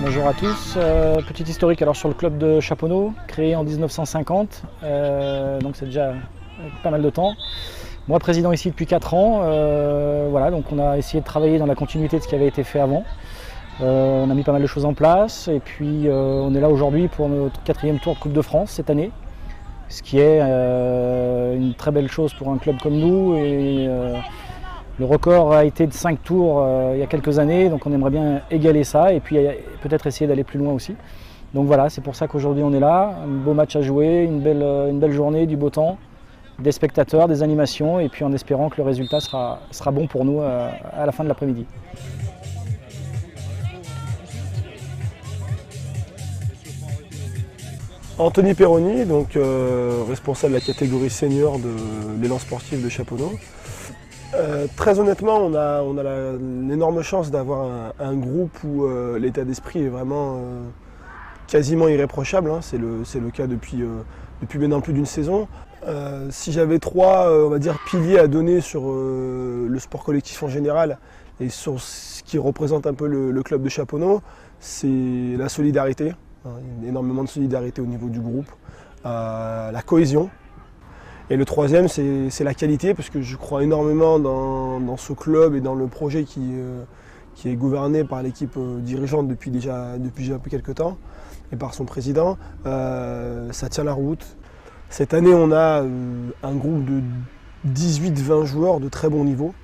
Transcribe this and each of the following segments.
Bonjour à tous, petit historique alors sur le club de Chaponneau, créé en 1950, donc c'est déjà pas mal de temps. Moi président ici depuis 4 ans, voilà, donc on a essayé de travailler dans la continuité de ce qui avait été fait avant. On a mis pas mal de choses en place et puis on est là aujourd'hui pour notre 4e tour de Coupe de France cette année, ce qui est une très belle chose pour un club comme nous. Et, le record a été de 5 tours il y a quelques années, donc on aimerait bien égaler ça et puis peut-être essayer d'aller plus loin aussi. Donc voilà, c'est pour ça qu'aujourd'hui on est là, un beau match à jouer, une belle journée, du beau temps, des spectateurs, des animations et puis en espérant que le résultat sera bon pour nous à la fin de l'après-midi. Anthony Perroni, donc responsable de la catégorie senior de l'élan sportif de Chaponneau. Très honnêtement, on a l'énorme chance d'avoir un groupe où l'état d'esprit est vraiment quasiment irréprochable, hein. C'est le cas depuis maintenant plus d'une saison. Si j'avais 3 on va dire, piliers à donner sur le sport collectif en général et sur ce qui représente un peu le club de Chaponneau, c'est la solidarité, hein, énormément de solidarité au niveau du groupe, la cohésion. Et le 3e, c'est la qualité, parce que je crois énormément dans ce club et dans le projet qui est gouverné par l'équipe dirigeante depuis déjà un peu quelques temps, et par son président. Ça tient la route. Cette année, on a un groupe de 18-20 joueurs de très bon niveau.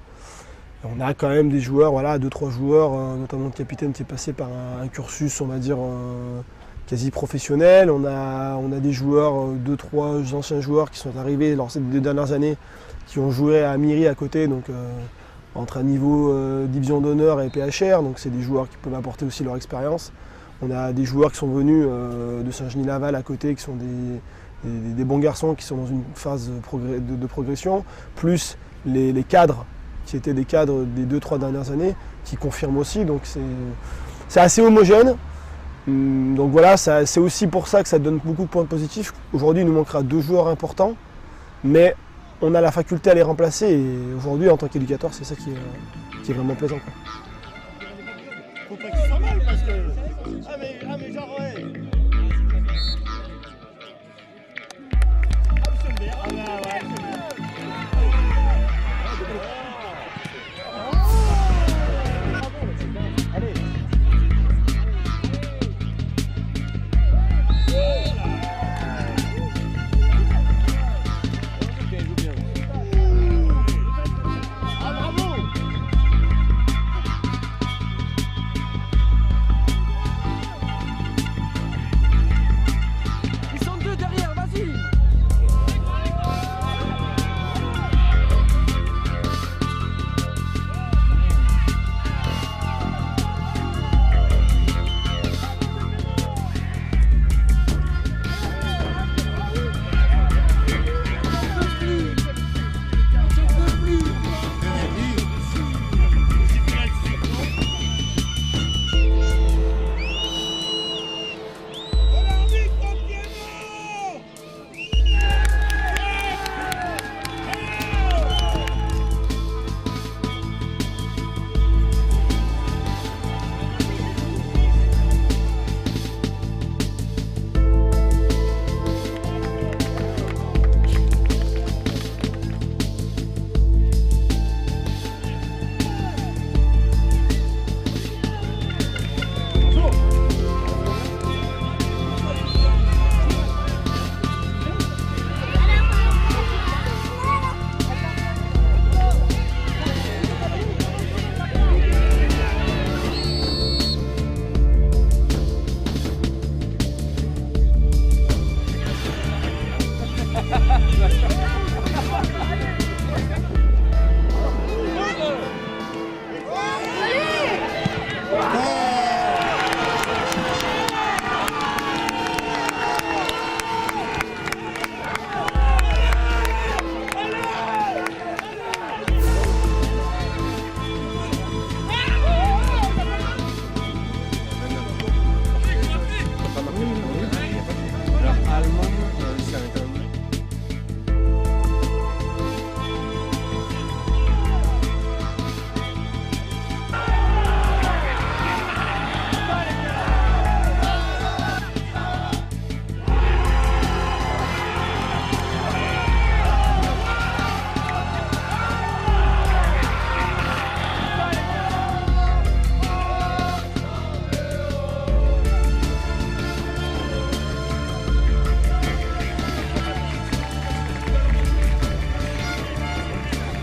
On a quand même des joueurs, voilà, 2-3 joueurs, notamment le capitaine qui est passé par un cursus, on va dire, quasi professionnel. On a des joueurs, 2-3 anciens joueurs qui sont arrivés lors ces 2 dernières années, qui ont joué à Amiri à côté, donc entre un niveau division d'honneur et PHR, donc c'est des joueurs qui peuvent apporter aussi leur expérience. On a des joueurs qui sont venus de Saint-Genis-Laval à côté, qui sont des bons garçons, qui sont dans une phase de progression, plus les cadres, qui étaient des cadres des 2-3 dernières années, qui confirment aussi, donc c'est assez homogène. Donc voilà, c'est aussi pour ça que ça donne beaucoup de points positifs. Aujourd'hui, il nous manquera 2 joueurs importants, mais on a la faculté à les remplacer. Et aujourd'hui, en tant qu'éducateur, c'est ça qui est vraiment plaisant, quoi. Faut pas qu'ils s'en mêlent parce que. Ah mais genre ouais. Ah monsieur le maire. Ah bah ouais. Allez.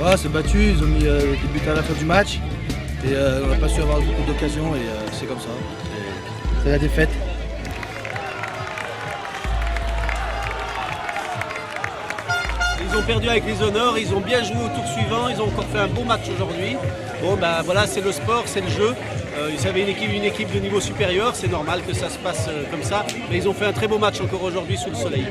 Voilà, c'est battu, ils ont mis des buts à la fin du match. Et on n'a pas su avoir beaucoup d'occasions et c'est comme ça. C'est la défaite. Ils ont perdu avec les honneurs, ils ont bien joué au tour suivant, ils ont encore fait un beau match aujourd'hui. Bon ben voilà, c'est le sport, c'est le jeu. Ils avaient une équipe de niveau supérieur, c'est normal que ça se passe comme ça. Mais ils ont fait un très beau match encore aujourd'hui sous le soleil.